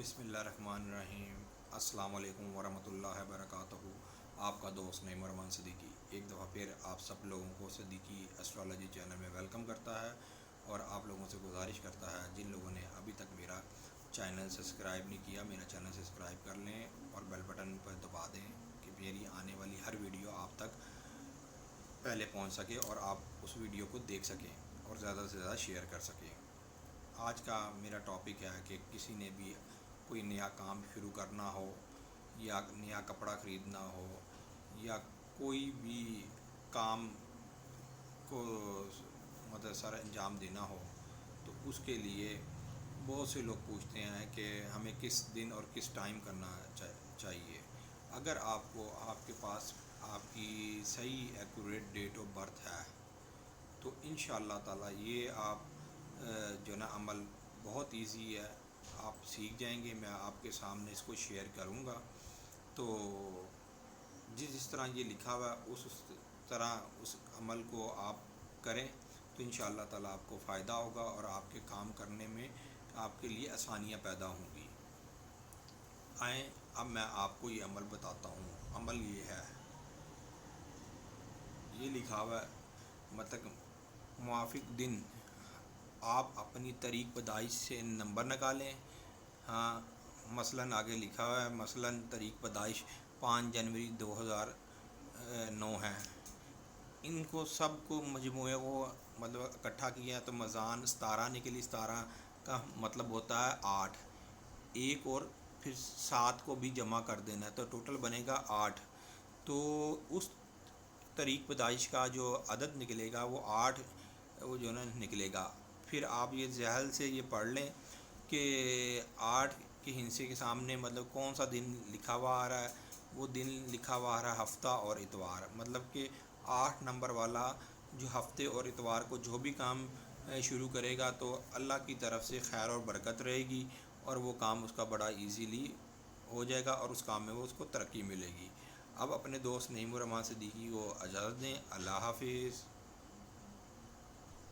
بسم اللہ الرحمن الرحیم۔ السلام علیکم ورحمۃ اللہ وبرکاتہ۔ آپ کا دوست نعیم الرحمن صدیقی ایک دفعہ پھر آپ سب لوگوں کو صدیقی اسٹرالوجی چینل میں ویلکم کرتا ہے، اور آپ لوگوں سے گزارش کرتا ہے جن لوگوں نے ابھی تک میرا چینل سبسکرائب نہیں کیا، میرا چینل سبسکرائب کر لیں اور بیل بٹن پر دبا دیں کہ میری آنے والی ہر ویڈیو آپ تک پہلے پہنچ سکے اور آپ اس ویڈیو کو دیکھ سکیں اور زیادہ سے زیادہ شیئر کر سکیں۔ آج کا میرا ٹاپک ہے کہ کسی نے بھی کوئی نیا کام شروع کرنا ہو، یا نیا کپڑا خریدنا ہو، یا کوئی بھی کام کو سر انجام دینا ہو، تو اس کے لیے بہت سے لوگ پوچھتے ہیں کہ ہمیں کس دن اور کس ٹائم کرنا چاہیے۔ اگر آپ کو آپ کے پاس آپ کی صحیح ایکوریٹ ڈیٹ آف برتھ ہے تو انشاءاللہ تعالی یہ آپ جو نا عمل بہت ایزی ہے، آپ سیکھ جائیں گے۔ میں آپ کے سامنے اس کو شیئر کروں گا، تو جس طرح یہ لکھا ہوا ہے اس طرح اس عمل کو آپ کریں تو انشاءاللہ تعالی آپ کو فائدہ ہوگا اور آپ کے کام کرنے میں آپ کے لیے آسانیاں پیدا ہوں گی۔ آئیں اب میں آپ کو یہ عمل بتاتا ہوں۔ عمل یہ ہے، یہ لکھا ہوا ہے مطلب موافق دن آپ اپنی تاریخ پیدائش سے نمبر نکالیں۔ ہاں، مثلاً آگے لکھا ہوا ہے، مثلاً تاریخ پیدائش 5 جنوری 2009 ہے۔ ان کو سب کو مجموعے کو مطلب اکٹھا کیا تو میزان 17 نکلی۔ 17 کا مطلب ہوتا ہے 8، ایک اور پھر 7 کو بھی جمع کر دینا ہے تو ٹوٹل بنے گا 8۔ تو اس تاریخ پیدائش کا جو عدد نکلے گا وہ 8 وہ جو نا نکلے گا۔ پھر آپ یہ ذہن سے یہ پڑھ لیں کہ 8 کے ہندسے کے سامنے مطلب کون سا دن لکھا ہوا آ رہا ہے، وہ دن لکھا ہوا آ رہا ہے ہفتہ اور اتوار، مطلب کہ 8 نمبر والا جو ہفتے اور اتوار کو جو بھی کام شروع کرے گا تو اللہ کی طرف سے خیر اور برکت رہے گی، اور وہ کام اس کا بڑا ایزیلی ہو جائے گا اور اس کام میں وہ اس کو ترقی ملے گی۔ اب اپنے دوست نعیم الرحمن صدیقی کو اجازت دیں۔ اللہ حافظ۔